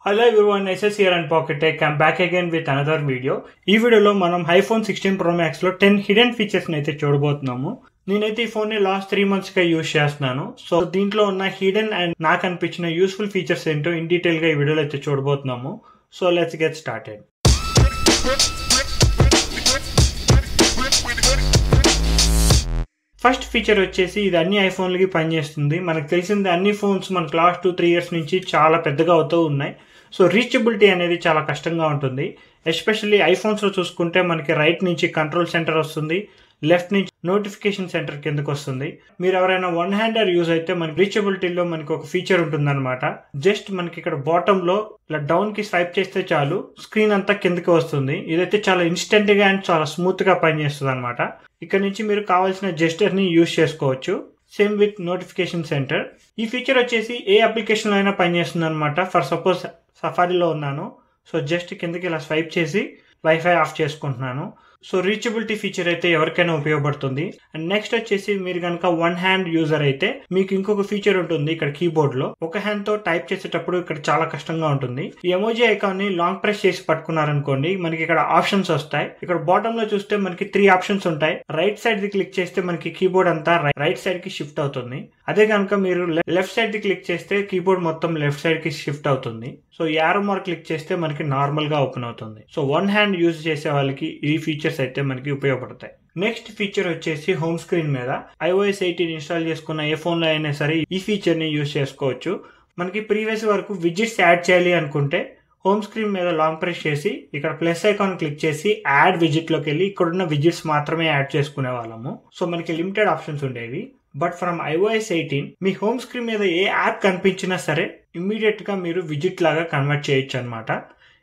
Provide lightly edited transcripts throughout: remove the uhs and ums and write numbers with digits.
Hello everyone, SS here and Pocket Tech. I'm back again with another video. ఈ వీడియోలో మనం iPhone 16 Pro Max లో 10 hidden features అయితే చూడబోతున్నాము. నేనైతే ఈ ఫోన్ ని లాస్ట్ 3 months గా యూజ్ చేస్తున్నాను. సో దీంట్లో ఉన్న హిడెన్ అండ్ నాకు అనిపించిన యూస్ఫుల్ ఫీచర్స్ ఏంటో ఇన్ డీటెయిల్ గా ఈ వీడియోలో అయితే చూడబోతున్నాము. So let's get started. First feature వచ్చేసి ఇది అన్ని ఐఫోన్లకి పనిచేస్తుంది. మనకు తెలిసింది అన్ని ఫోన్స్ మనకు లాస్ట్ 2-3 years నుంచి చాలా పెద్దగా అవుతూ ఉన్నాయి. సో రీచబిలిటీ అనేది చాలా కష్టంగా ఉంటుంది. ఎస్పెషల్లీ ఐఫోన్స్లో చూసుకుంటే మనకి రైట్ నుంచి కంట్రోల్ సెంటర్ వస్తుంది, లెఫ్ట్ నుంచి నోటిఫికేషన్ సెంటర్ కిందకు వస్తుంది. మీరు ఎవరైనా వన్ హ్యాండర్ యూజ్ అయితే మనకి రీచబిలిటీలో మనకి ఒక ఫీచర్ ఉంటుందన్నమాట. జస్ట్ మనకి ఇక్కడ బాటమ్ లో ఇలా డౌన్ కి స్వైప్ చేస్తే చాలు స్క్రీన్ అంతా కిందకి వస్తుంది. ఇదైతే చాలా ఇన్స్టెంట్ గా అండ్ చాలా స్మూత్ గా పనిచేస్తుంది అనమాట. ఇక్కడ నుంచి మీరు కావాల్సిన జెస్టర్ ని యూజ్ చేసుకోవచ్చు. Same with notification centre. ఈ ఫీచర్ వచ్చేసి ఏ అప్లికేషన్ లో అయినా పనిచేస్తుంది అనమాట. ఫర్ సపోజ్ సఫారీలో ఉన్నాను, సో జస్ట్ కిందకి ఇలా స్వైప్ చేసి వైఫై ఆఫ్ చేసుకుంటున్నాను. సో రీచబిలిటీ ఫీచర్ అయితే ఎవరికైనా ఉపయోగపడుతుంది. అండ్ నెక్స్ట్ వచ్చేసి మీరు కనుక వన్ హ్యాండ్ యూజర్ అయితే మీకు ఇంకొక ఫీచర్ ఉంటుంది. ఇక్కడ కీబోర్డ్ లో ఒక హ్యాండ్ తో టైప్ చేసేటప్పుడు ఇక్కడ చాలా కష్టంగా ఉంటుంది. ఈ ఎమోజీ ఐకాన్ ని లాంగ్ ప్రెస్ చేసి పట్టుకున్నారనుకోండి, మనకి ఇక్కడ ఆప్షన్స్ వస్తాయి. ఇక్కడ బాటమ్ లో చూస్తే మనకి 3 ఆప్షన్స్ ఉంటాయి. రైట్ సైడ్ ది క్లిక్ చేస్తే మనకి కీబోర్డ్ అంతా రైట్ సైడ్ కి షిఫ్ట్ అవుతుంది. అదే కనుక మీరు లెఫ్ట్ సైడ్ ది క్లిక్ చేస్తే కీబోర్డ్ మొత్తం లెఫ్ట్ సైడ్ కి షిఫ్ట్ అవుతుంది. సో యారో మార్క్ క్లిక్ చేస్తే మనకి నార్మల్ గా ఓపెన్ అవుతుంది. సో వన్ హ్యాండ్ యూజ్ చేసే వాళ్ళకి ఈ ఫీచర్స్ అయితే మనకి ఉపయోగపడతాయి. నెక్స్ట్ ఫీచర్ వచ్చేసి హోమ్ స్క్రీన్ మీద iOS 18 ఇన్స్టాల్ చేసుకున్న ఏ ఫోన్ లో అయినా సరే ఈ ఫీచర్ ని యూజ్ చేసుకోవచ్చు. మనకి ప్రీవియస్ వరకు విజిట్స్ యాడ్ చేయాలి అనుకుంటే హోమ్ స్క్రీన్ మీద లాంగ్ ప్రెస్ చేసి ఇక్కడ ప్లస్ ఐకాన్ క్లిక్ చేసి యాడ్ విజిట్ లోకి వెళ్ళి ఇక్కడున్న విజిట్స్ మాత్రమే యాడ్ చేసుకునే వాళ్ళము. సో మనకి లిమిటెడ్ ఆప్షన్స్ ఉండేవి. But from iOS 18 me home screen మీద ఏ యాప్ కనిపించినా సరే ఇమ్మీడియట్ గా మీరు విజిట్ లాగా కన్వర్ట్ చేయొచ్చు అనమాట.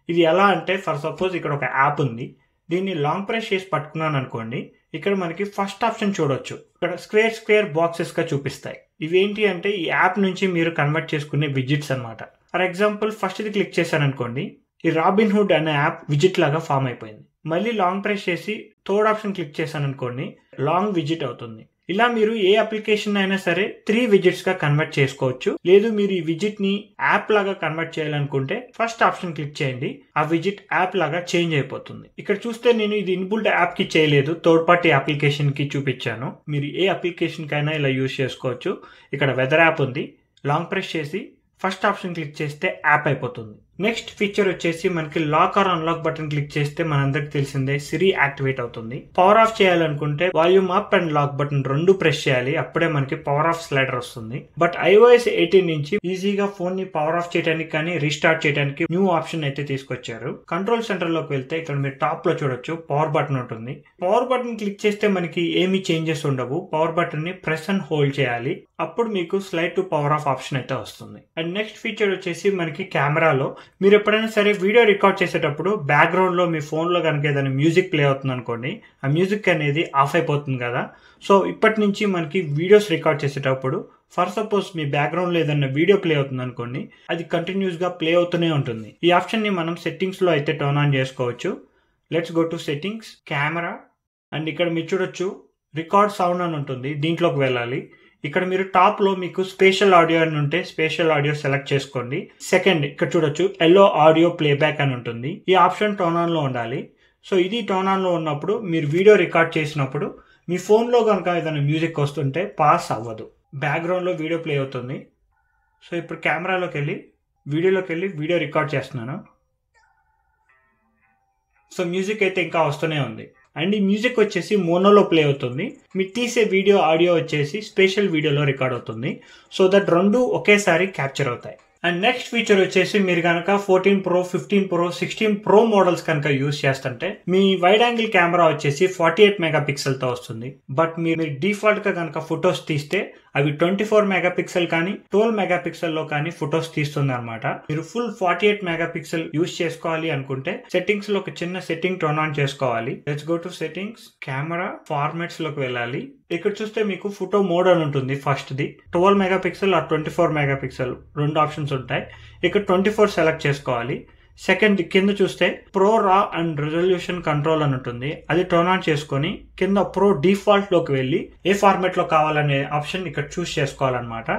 ఇది ఎలా అంటే ఫర్ సపోజ్ ఇక్కడ ఒక యాప్ ఉంది, దీన్ని లాంగ్ ప్రెస్ చేసి పట్టుకున్నాను అనుకోండి, ఇక్కడ మనకి ఫస్ట్ ఆప్షన్ చూడొచ్చు. ఇక్కడ స్క్వేర్ బాక్సెస్ గా చూపిస్తాయి. ఇవేంటి అంటే ఈ యాప్ నుంచి మీరు కన్వర్ట్ చేసుకునే విజిట్స్ అనమాట. ఫర్ ఎగ్జాంపుల్ ఫస్ట్ ఇది క్లిక్ చేశాను అనుకోండి, ఈ రాబిన్ హుడ్ అనే యాప్ విజిట్ లాగా ఫామ్ అయిపోయింది. మళ్ళీ లాంగ్ ప్రెస్ చేసి థర్డ్ ఆప్షన్ క్లిక్ చేశాను అనుకోండి, లాంగ్ విజిట్ అవుతుంది. ఇలా మీరు ఏ అప్లికేషన్ అయినా సరే 3 విజిట్స్ గా కన్వర్ట్ చేసుకోవచ్చు. లేదు మీరు ఈ విజిట్ ని యాప్ లాగా కన్వర్ట్ చేయాలనుకుంటే ఫస్ట్ ఆప్షన్ క్లిక్ చేయండి, ఆ విజిట్ యాప్ లాగా చేంజ్ అయిపోతుంది. ఇక్కడ చూస్తే నేను ఇది ఇన్బుల్ట్ యాప్ కి చేయలేదు, థర్డ్ పార్టీ అప్లికేషన్ కి చూపించాను. మీరు ఏ అప్లికేషన్ కైనా ఇలా యూజ్ చేసుకోవచ్చు. ఇక్కడ వెదర్ యాప్ ఉంది, లాంగ్ ప్రెస్ చేసి ఫస్ట్ ఆప్షన్ క్లిక్ చేస్తే యాప్ అయిపోతుంది. నెక్స్ట్ ఫీచర్ వచ్చేసి మనకి lock or unlock button click చేస్తే మనందరికి తెలిసిందే సిరి యాక్టివేట్ అవుతుంది. పవర్ ఆఫ్ చేయాలనుకుంటే volume up and lock button రెండు ప్రెస్ చేయాలి, అప్పుడే మనకి పవర్ ఆఫ్ స్లైడర్ వస్తుంది. బట్ iOS 18 నుంచి ఈజీగా ఫోన్ ని పవర్ ఆఫ్ చేయడానికి కానీ రీస్టార్ట్ చేయడానికి న్యూ ఆప్షన్ అయితే తీసుకొచ్చారు. కంట్రోల్ సెంటర్ లోకి వెళ్తే ఇక్కడ మీరు టాప్ లో చూడొచ్చు పవర్ బటన్ ఉంటుంది. పవర్ బటన్ క్లిక్ చేస్తే మనకి ఏమీ చేంజెస్ ఉండవు. పవర్ బటన్ ని ప్రెస్ అండ్ హోల్డ్ చేయాలి, అప్పుడు మీకు slide to power of option అయితే వస్తుంది. అండ్ నెక్స్ట్ ఫీచర్ వచ్చేసి మనకి కెమెరాలో మీరు ఎప్పుడైనా సరే వీడియో రికార్డ్ చేసేటప్పుడు బ్యాక్గ్రౌండ్ లో మీ ఫోన్ లో కనుక ఏదైనా మ్యూజిక్ ప్లే అవుతుంది అనుకోండి, ఆ మ్యూజిక్ అనేది ఆఫ్ అయిపోతుంది కదా. సో ఇప్పటి నుంచి మనకి వీడియోస్ రికార్డ్ చేసేటప్పుడు ఫర్ సపోజ్ మీ బ్యాక్గ్రౌండ్ లో ఏదైనా వీడియో ప్లే అవుతుంది అనుకోండి, అది కంటిన్యూస్ గా ప్లే అవుతూనే ఉంటుంది. ఈ ఆప్షన్ ని మనం సెట్టింగ్స్ లో అయితే టర్న్ ఆన్ చేసుకోవచ్చు. Let's go to settings, camera, and ఇక్కడ మీరు చూడొచ్చు రికార్డ్ సౌండ్ అని ఉంటుంది, దీంట్లోకి వెళ్ళాలి. ఇక్కడ మీరు టాప్ లో మీకు స్పేషల్ ఆడియో అని ఉంటే స్పేషల్ ఆడియో సెలెక్ట్ చేసుకోండి. సెకండ్ ఇక్కడ చూడొచ్చు ఎల్లో ఆడియో ప్లేబ్యాక్ అని ఉంటుంది, ఈ ఆప్షన్ టర్న్ ఆన్ లో ఉండాలి. సో ఇది టర్న్ ఆన్ లో ఉన్నప్పుడు మీరు వీడియో రికార్డ్ చేసినప్పుడు మీ ఫోన్ లో కనుక ఏదైనా మ్యూజిక్ వస్తుంటే పాస్ అవ్వదు, బ్యాక్గ్రౌండ్ లో వీడియో ప్లే అవుతుంది. సో ఇప్పుడు కెమెరాలోకి వెళ్ళి వీడియో రికార్డ్ చేస్తున్నాను. సో మ్యూజిక్ అయితే ఇంకా వస్తూనే ఉంది. అండ్ ఈ మ్యూజిక్ వచ్చేసి మోనోలో ప్లే అవుతుంది. మీరు తీసే వీడియో ఆడియో వచ్చేసి స్పెషల్ వీడియోలో రికార్డ్ అవుతుంది. సో దట్ రెండు ఒకేసారి క్యాప్చర్ అవుతాయి. అండ్ నెక్స్ట్ ఫీచర్ వచ్చేసి మీరు కనుక 14 Pro, 15 Pro, 16 Pro మోడల్స్ కనుక యూజ్ చేస్తుంటే మీ వైడ్ యాంగిల్ కెమెరా వచ్చేసి 48 మెగాపిక్సెల్ తో వస్తుంది. బట్ మీరు డిఫాల్ట్ గా కనుక ఫొటోస్ తీస్తే అవి 24 మెగాపిక్సెల్ కానీ 12 మెగాపిక్సెల్ లో కానీ ఫొటోస్ తీస్తుంది అనమాట. మీరు ఫుల్ 48 మెగాపిక్సెల్ యూజ్ చేసుకోవాలి అనుకుంటే సెట్టింగ్స్ లో ఒక చిన్న సెట్టింగ్ టర్న్ ఆన్ చేసుకోవాలి. Let's go to settings, camera, formats లోకి వెళ్ళాలి. ఇక్కడ చూస్తే మీకు ఫోటో మోడ్ అని ఉంటుంది. First the 12 megapixel or 24 megapixel రెండు ఆప్షన్స్ ఉంటాయి. ఇక్కడ 24 సెలెక్ట్ చేసుకోవాలి. సెకండ్ కింద చూస్తే ప్రో రా అండ్ రిజల్యూషన్ కంట్రోల్ అని ఉంటుంది, అది టర్న్ ఆన్ చేసుకొని కింద ప్రో డిఫాల్ట్ లోకి వెళ్ళి ఏ ఫార్మాట్ లో కావాలనే ఆప్షన్ ఇక్కడ చూస్ చేసుకోవాలన్నమాట.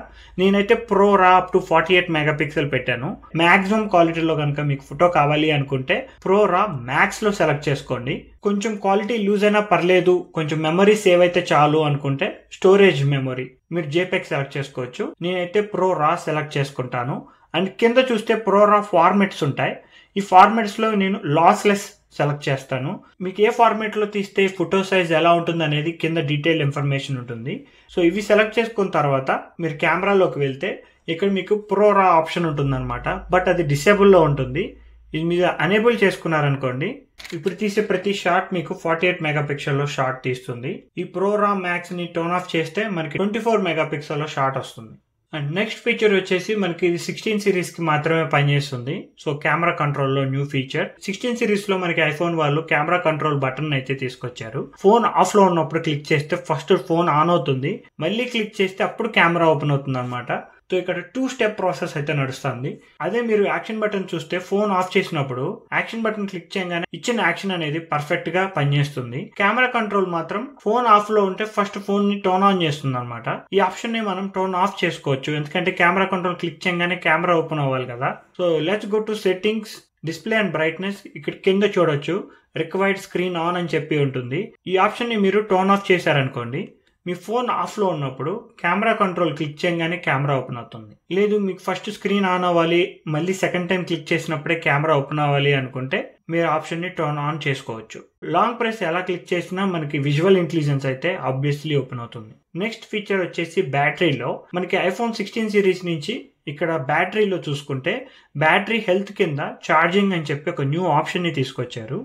నేనైతే ప్రో రా అప్ టు 48 మెగాపిక్సెల్ పెట్టాను. మాక్సిమం క్వాలిటీలో కనుక మీకు ఫోటో కావాలి అనుకుంటే ప్రో రా మ్యాక్స్ లో సెలెక్ట్ చేసుకోండి. కొంచెం క్వాలిటీ లూజ్ అయినా పర్లేదు, కొంచెం మెమరీ సేవ్ అయితే చాలు అనుకుంటే స్టోరేజ్ మెమరీ మీరు జేపెగ్ సెలెక్ట్ చేసుకోవచ్చు. నేనైతే ప్రో రా సెలెక్ట్ చేసుకుంటాను. అండ్ కింద చూస్తే ప్రో రా ఫార్మాట్స్ ఉంటాయి. ఈ ఫార్మాట్స్ లో నేను లాస్లెస్ సెలెక్ట్ చేస్తాను. మీకు ఏ ఫార్మాట్ లో తీస్తే ఫోటో సైజ్ ఎలా ఉంటుంది అనేది కింద డీటెయిల్ ఇన్ఫర్మేషన్ ఉంటుంది. సో ఇవి సెలెక్ట్ చేసుకున్న తర్వాత మీరు కెమెరాలోకి వెళ్తే ఇక్కడ మీకు ప్రో రా ఆప్షన్ ఉంటుంది అనమాట. బట్ అది డిసేబుల్ లో ఉంటుంది. ఇది మీద అనేబుల్ చేసుకున్నారనుకోండి, ఇప్పుడు తీసే ప్రతి షాట్ మీకు 48 మెగాపిక్సెల్ లో షాట్ తీస్తుంది. ఈ ప్రో రా మ్యాక్స్ ని టర్న్ ఆఫ్ చేస్తే మనకి 24 మెగాపిక్సెల్ లో షాట్ వస్తుంది. అండ్ నెక్స్ట్ ఫీచర్ వచ్చేసి మనకి ఇది 16 సిరీస్ కి మాత్రమే పనిచేస్తుంది. సో కెమెరా కంట్రోల్ లో న్యూ ఫీచర్ 16 సిరీస్ లో మనకి ఐఫోన్ వాళ్ళు కెమెరా కంట్రోల్ బటన్ అయితే తీసుకొచ్చారు. ఫోన్ ఆఫ్ లో ఉన్నప్పుడు క్లిక్ చేస్తే ఫస్ట్ ఫోన్ ఆన్ అవుతుంది, మళ్ళీ క్లిక్ చేస్తే అప్పుడు కెమెరా ఓపెన్ అవుతుంది అనమాట. సో ఇక్కడ 2 స్టెప్ ప్రాసెస్ అయితే నడుస్తుంది. అదే మీరు యాక్షన్ బటన్ చూస్తే ఫోన్ ఆఫ్ చేసినప్పుడు యాక్షన్ బటన్ క్లిక్ చేయగానే ఇచ్చిన యాక్షన్ అనేది పర్ఫెక్ట్ గా పనిచేస్తుంది. కెమెరా కంట్రోల్ మాత్రం ఫోన్ ఆఫ్ లో ఉంటే ఫస్ట్ ఫోన్ ని టర్న్ ఆన్ చేస్తుంది అనమాట. ఈ ఆప్షన్ ని మనం టర్న్ ఆఫ్ చేసుకోవచ్చు, ఎందుకంటే కెమెరా కంట్రోల్ క్లిక్ చేయగానే కెమెరా ఓపెన్ అవ్వాలి కదా. So let's go to settings, display and brightness. ఇక్కడ కింద చూడొచ్చు రిక్వైర్డ్ స్క్రీన్ ఆన్ అని చెప్పి ఉంటుంది. ఈ ఆప్షన్ ని మీరు టర్న్ ఆఫ్ చేశారనుకోండి, మీ ఫోన్ ఆఫ్ లో ఉన్నప్పుడు కెమెరా కంట్రోల్ క్లిక్ చేయగానే కెమెరా ఓపెన్ అవుతుంది. లేదు మీకు ఫస్ట్ స్క్రీన్ ఆన్ అవ్వాలి, మళ్ళీ సెకండ్ టైం క్లిక్ చేసినప్పుడే కెమెరా ఓపెన్ అవ్వాలి అనుకుంటే మీరు ఆప్షన్ ని టర్న్ ఆన్ చేసుకోవచ్చు. లాంగ్ ప్రెస్ ఎలా క్లిక్ చేసినా మనకి విజువల్ ఇంటెలిజెన్స్ అయితే ఆబ్వియస్లీ ఓపెన్ అవుతుంది. నెక్స్ట్ ఫీచర్ వచ్చేసి బ్యాటరీలో మనకి ఐఫోన్ 16 సిరీస్ నుంచి ఇక్కడ బ్యాటరీలో చూసుకుంటే బ్యాటరీ హెల్త్ కింద ఛార్జింగ్ అని చెప్పి ఒక న్యూ ఆప్షన్ ని తీసుకొచ్చారు.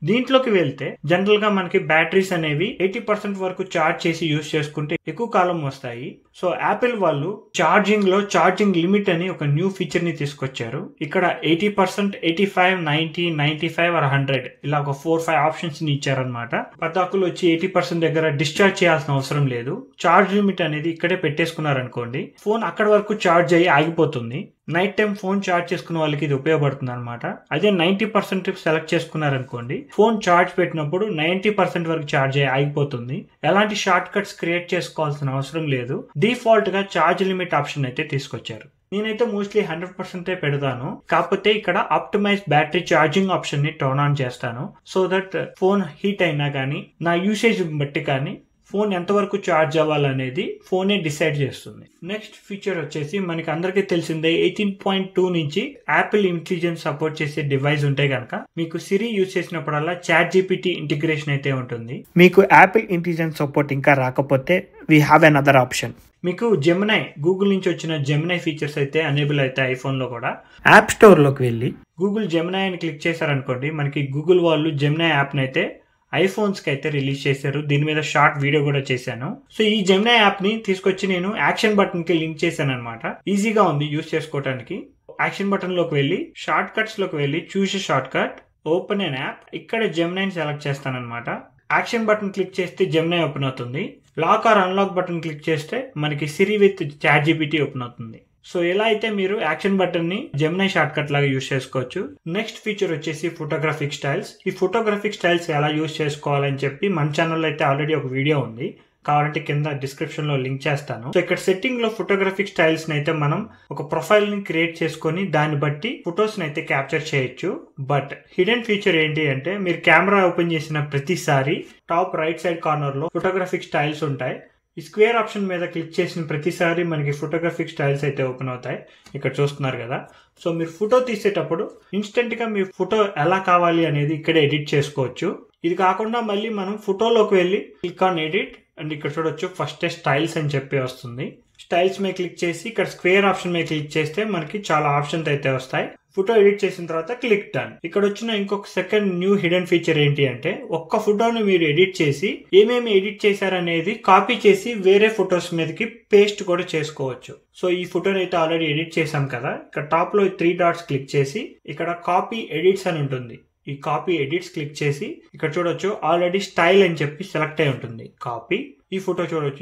దీంట్లోకి వెళ్తే జనరల్ గా మనకి బ్యాటరీస్ అనేవి 80% వరకు ఛార్జ్ చేసి యూజ్ చేసుకుంటే ఎక్కువ కాలం వస్తాయి. సో యాపిల్ వాళ్ళు ఛార్జింగ్ లో ఛార్జింగ్ లిమిట్ అని ఒక న్యూ ఫీచర్ ని తీసుకొచ్చారు. ఇక్కడ 80%, 85, 90, 95 or 100 ఇలా ఒక 4-5 ఆప్షన్స్ ని ఇచ్చారనమాట. పతాకులు వచ్చి 80% దగ్గర డిశ్చార్జ్ చేయాల్సిన అవసరం లేదు. ఛార్జ్ లిమిట్ అనేది ఇక్కడే పెట్టేసుకున్నారనుకోండి, ఫోన్ అక్కడ వరకు ఛార్జ్ అయ్యి ఆగిపోతుంది. నైట్ టైం ఫోన్ ఛార్జ్ చేసుకున్న వాళ్ళకి ఇది ఉపయోగపడుతుంది అనమాట. అదే 90% సెలెక్ట్ చేసుకున్నారనుకోండి, ఫోన్ ఛార్జ్ పెట్టినప్పుడు 90% వరకు ఛార్జ్ అయ్యి ఆగిపోతుంది. ఎలాంటి షార్ట్ కట్స్ క్రియేట్ చేసుకోవాల్సిన అవసరం లేదు. డిఫాల్ట్ గా ఛార్జ్ లిమిట్ ఆప్షన్ అయితే తీసుకొచ్చారు. నేనైతే మోస్ట్లీ 100% పెడతాను, కాకపోతే ఇక్కడ ఆప్టిమైజ్ బ్యాటరీ ఛార్జింగ్ ఆప్షన్ ని టర్న్ ఆన్ చేస్తాను. సో దట్ ఫోన్ హీట్ అయినా కానీ నా యూసేజ్ బట్టి కానీ ఫోన్ ఎంతవరకు ఛార్జ్ అవ్వాలనేది ఫోనే డిసైడ్ చేస్తుంది. నెక్స్ట్ ఫీచర్ వచ్చేసి మనకి అందరికీ తెలిసిందే 18.2 నుంచి యాపిల్ ఇంటెలిజెన్స్ సపోర్ట్ చేసే డివైస్ ఉంటే కనుక మీకు సిరి యూజ్ చేసినప్పుడల్లా చాట్ జీపీటీ ఇంటిగ్రేషన్ అయితే ఉంటుంది. మీకు యాపిల్ ఇంటెలిజెన్స్ సపోర్ట్ ఇంకా రాకపోతే వీ హ్యావ్ అనదర్ ఆప్షన్. మీకు జెమినై, గూగుల్ నుంచి వచ్చిన జెమినై ఫీచర్స్ అయితే ఎనేబుల్ అయితే ఐఫోన్ లో కూడా. యాప్ స్టోర్ లోకి వెళ్ళి గూగుల్ జెమినై అని క్లిక్ చేశారనుకోండి, మనకి గూగుల్ వాళ్ళు జెమినై యాప్ అయితే ఐఫోన్స్ కి అయితే రిలీజ్ చేశారు. దీని మీద షార్ట్ వీడియో కూడా చేశాను. సో ఈ జెమినై యాప్ ని తీసుకొచ్చి నేను యాక్షన్ బటన్ కి లింక్ చేశాను అనమాట. ఈజీగా ఉంది యూజ్ చేసుకోవడానికి. యాక్షన్ బటన్ లోకి వెళ్ళి షార్ట్ కట్స్ లోకి వెళ్ళి choose shortcut, open an app. ఇక్కడ జెమినైని సెలెక్ట్ చేస్తాను అనమాట. యాక్షన్ బటన్ క్లిక్ చేస్తే జెమినై ఓపెన్ అవుతుంది. Lock or unlock button click చేస్తే మనకి Siri with ChatGPT open అవుతుంది. సో ఎలా అయితే మీరు యాక్షన్ బటన్ ని జెమినై షార్ట్ కట్ లాగా యూజ్ చేసుకోవచ్చు. నెక్స్ట్ ఫీచర్ వచ్చేసి ఫోటోగ్రాఫిక్ స్టైల్స్. ఈ ఫోటోగ్రాఫిక్ స్టైల్స్ ఎలా యూజ్ చేసుకోవాలని చెప్పి మన ఛానల్లో అయితే ఆల్రెడీ ఒక వీడియో ఉంది, కావాలంటే కింద డిస్క్రిప్షన్ లో లింక్ చేస్తాను. సో ఇక్కడ సెట్టింగ్ లో ఫోటోగ్రాఫిక్ స్టైల్స్ ని అయితే మనం ఒక ప్రొఫైల్ ని క్రియేట్ చేసుకొని దాన్ని బట్టి ఫొటోస్ ని అయితే క్యాప్చర్ చేయొచ్చు. బట్ హిడెన్ ఫీచర్ ఏంటి అంటే మీరు కెమెరా ఓపెన్ చేసిన ప్రతిసారి టాప్ రైట్ సైడ్ కార్నర్ లో ఫోటోగ్రాఫిక్ స్టైల్స్ ఉంటాయి. ఈ స్క్వేర్ ఆప్షన్ మీద క్లిక్ చేసిన ప్రతిసారి మనకి ఫోటోగ్రాఫిక్ స్టైల్స్ అయితే ఓపెన్ అవుతాయి. ఇక్కడ చూస్తున్నారు కదా. సో మీరు ఫోటో తీసేటప్పుడు ఇన్స్టెంట్ గా మీ ఫోటో ఎలా కావాలి అనేది ఇక్కడ ఎడిట్ చేసుకోవచ్చు. ఇది కాకుండా మళ్ళీ మనం ఫోటోలోకి వెళ్ళి క్లిక్ ఆన్ ఎడిట్ అండ్ ఇక్కడ చూడొచ్చు ఫస్ట్ స్టైల్స్ అని చెప్పి వస్తుంది. స్టైల్స్ మీద క్లిక్ చేసి ఇక్కడ స్క్వేర్ ఆప్షన్ మీద క్లిక్ చేస్తే మనకి చాలా ఆప్షన్స్ అయితే వస్తాయి. ఫోటో ఎడిట్ చేసిన తర్వాత క్లిక్ డన్. ఇక్కడ వచ్చిన ఇంకొక సెకండ్ న్యూ హిడెన్ ఫీచర్ ఏంటి అంటే ఒక్క ఫోటోని మీరు ఎడిట్ చేసి ఏమేమి ఎడిట్ చేశారనేది కాపీ చేసి వేరే ఫొటోస్ మీదకి పేస్ట్ కూడా చేసుకోవచ్చు. సో ఈ ఫోటోని అయితే ఆల్రెడీ ఎడిట్ చేసాం కదా, ఇక్కడ టాప్ లో 3 డాట్స్ క్లిక్ చేసి ఇక్కడ కాపీ ఎడిట్స్ అని ఉంటుంది. ఈ కాపీ ఎడిట్స్ క్లిక్ చేసి ఇక్కడ చూడొచ్చు ఆల్రెడీ స్టైల్ అని చెప్పి సెలెక్ట్ అయి ఉంటుంది. కాపీ ఈ ఫోటో చూడొచ్చు,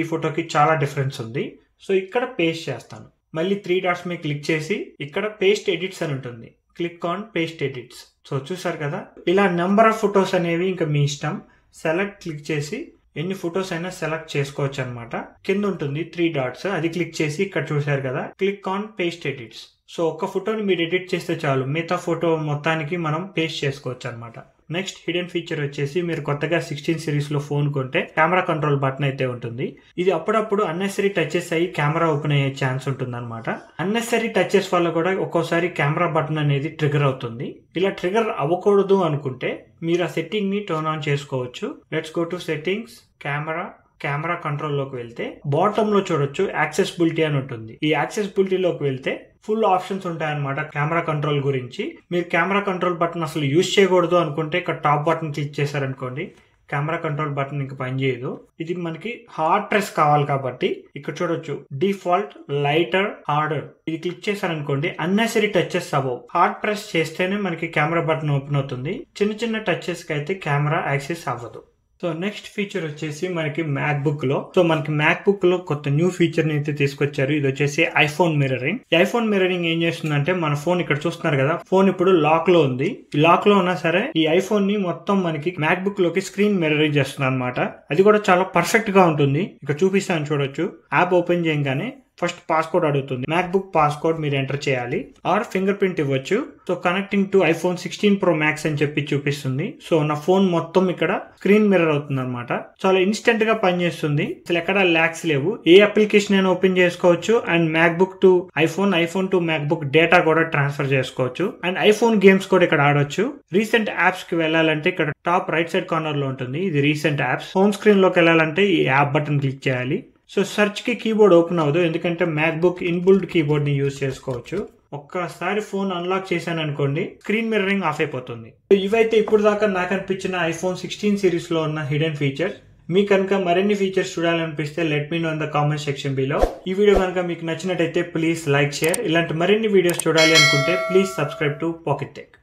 ఈ ఫోటోకి చాలా డిఫరెన్స్ ఉంది. సో ఇక్కడ పేస్ట్ చేస్తాను. మళ్ళీ 3 డాట్స్ మీద క్లిక్ చేసి ఇక్కడ పేస్ట్ ఎడిట్స్ అని ఉంటుంది. Click on paste edits. So చూసారు కదా, ఇలా నెంబర్ ఆఫ్ ఫొటోస్ అనేవి ఇంకా మీ ఇష్టం. సెలెక్ట్ క్లిక్ చేసి ఎన్ని ఫొటోస్ అయినా సెలెక్ట్ చేసుకోవచ్చు అనమాట. కింద ఉంటుంది 3 డాట్స్, అది క్లిక్ చేసి ఇక్కడ చూసారు కదా, click on paste edits. So ఒక్క ఫోటోని మీరు ఎడిట్ చేస్తే చాలు, మిగతా ఫోటో మొత్తానికి మనం పేస్ట్ చేసుకోవచ్చు అనమాట. నెక్స్ట్ హిడెన్ ఫీచర్ వచ్చేసి, మీరు కొత్తగా 16 సిరీస్ లో ఫోన్ కొంటే కెమెరా కంట్రోల్ బటన్ అయితే ఉంటుంది. ఇది అప్పుడప్పుడు అన్నెసరీ టచెస్ అయ్యి కెమెరా ఓపెన్ అయ్యే ఛాన్స్ ఉంటుంది అనమాట. అన్నెసరీ టచెస్ వల్ల కూడా ఒక్కోసారి కెమెరా బటన్ అనేది ట్రిగర్ అవుతుంది. ఇలా ట్రిగర్ అవ్వకూడదు అనుకుంటే మీరు ఆ సెట్టింగ్ ని టర్న్ ఆన్ చేసుకోవచ్చు. Let's go to settings, camera control లోకి వెళ్తే బాటమ్ లో చూడొచ్చు యాక్సెసిబిలిటీ అని ఉంటుంది. ఈ యాక్సెసిబిలిటీ లోకి వెళ్తే ఫుల్ ఆప్షన్స్ ఉంటాయన్నమాట కెమెరా కంట్రోల్ గురించి. మీరు కెమెరా కంట్రోల్ బటన్ అసలు యూజ్ చేయకూడదు అనుకుంటే ఇక్కడ టాప్ బటన్ క్లిక్ చేశారనుకోండి, కెమెరా కంట్రోల్ బటన్ ఇంకా పనిచేయదు. ఇది మనకి హార్డ్ ప్రెస్ కావాలి కాబట్టి ఇక్కడ చూడొచ్చు డిఫాల్ట్, లైటర్, హార్డర్. ఇది క్లిక్ చేశారనుకోండి అన్నెసరీ టచెస్ అవ్వవు. హార్డ్ ప్రెస్ చేస్తేనే మనకి కెమెరా బటన్ ఓపెన్ అవుతుంది. చిన్న చిన్న టచెస్ కి అయితే కెమెరా యాక్సెస్ అవ్వదు. సో నెక్స్ట్ ఫీచర్ వచ్చేసి మనకి మ్యాక్బుక్ లో కొత్త న్యూ ఫీచర్ ని అయితే తీసుకొచ్చారు. ఇది వచ్చేసి ఐఫోన్ మిర్రరింగ్. ఈ ఐఫోన్ మిర్రరింగ్ ఏం చేస్తుందంటే, మన ఫోన్ ఇక్కడ చూస్తున్నారు కదా, ఫోన్ ఇప్పుడు లాక్ లో ఉంది. ఈ లాక్ లో ఉన్నా సరే ఈ ఐఫోన్ ని మొత్తం మనకి మ్యాక్బుక్ లోకి స్క్రీన్ మిర్రరింగ్ చేస్తుంది అనమాట. అది కూడా చాలా పర్ఫెక్ట్ గా ఉంటుంది. ఇక్కడ చూపిస్తాను చూడొచ్చు. యాప్ ఓపెన్ చేయగానే ఫస్ట్ పాస్కోడ్ అడుగుతుంది. మ్యాక్బుక్ పాస్కోడ్ మీరు ఎంటర్ చేయాలి, ఆర్ ఫింగర్ ప్రింట్ ఇవ్వచ్చు. So connecting to iPhone 16 Pro Max అని చెప్పి చూపిస్తుంది. సో నా ఫోన్ మొత్తం ఇక్కడ స్క్రీన్ మిర్రర్ అవుతుంది అనమాట. చాలా ఇన్స్టెంట్ గా పనిచేస్తుంది. అసలు ఎక్కడ ల్యాగ్స్ లేవు. ఏ అప్లికేషన్ అయినా ఓపెన్ చేసుకోవచ్చు. And MacBook to iPhone to MacBook data కూడా ట్రాన్స్ఫర్ చేసుకోవచ్చు. అండ్ ఐఫోన్ గేమ్స్ కూడా ఇక్కడ ఆడొచ్చు. రీసెంట్ యాప్స్ కి వెళ్ళాలంటే ఇక్కడ టాప్ రైట్ సైడ్ కార్నర్ లో ఉంటుంది. ఇది రీసెంట్ యాప్స్. హోమ్ స్క్రీన్ లోకి వెళ్ళాలంటే ఈ యాప్ బటన్ క్లిక్ చేయాలి. సో సెర్చ్ కి కీబోర్డ్ ఓపెన్ అవ్వదు, ఎందుకంటే మ్యాక్బుక్ ఇన్బుల్డ్ కీబోర్డ్ ని యూజ్ చేసుకోవచ్చు. ఒక్కసారి ఫోన్ అన్లాక్ చేశాను అనుకోండి, స్క్రీన్ మిర్రరింగ్ ఆఫ్ అయిపోతుంది. ఇవైతే ఇప్పుడు దాకా నాకు అనిపించిన ఐఫోన్ 16 సిరీస్ లో ఉన్న హిడెన్ ఫీచర్స్. మీకు కనుక మరిన్ని ఫీచర్స్ చూడాలనిపిస్తే let me know in the comment section below. ఈ వీడియో కనుక మీకు నచ్చినట్టయితే ప్లీజ్ లైక్, షేర్. ఇలాంటి మరిన్ని వీడియోస్ చూడాలి అనుకుంటే please subscribe to pocket tech.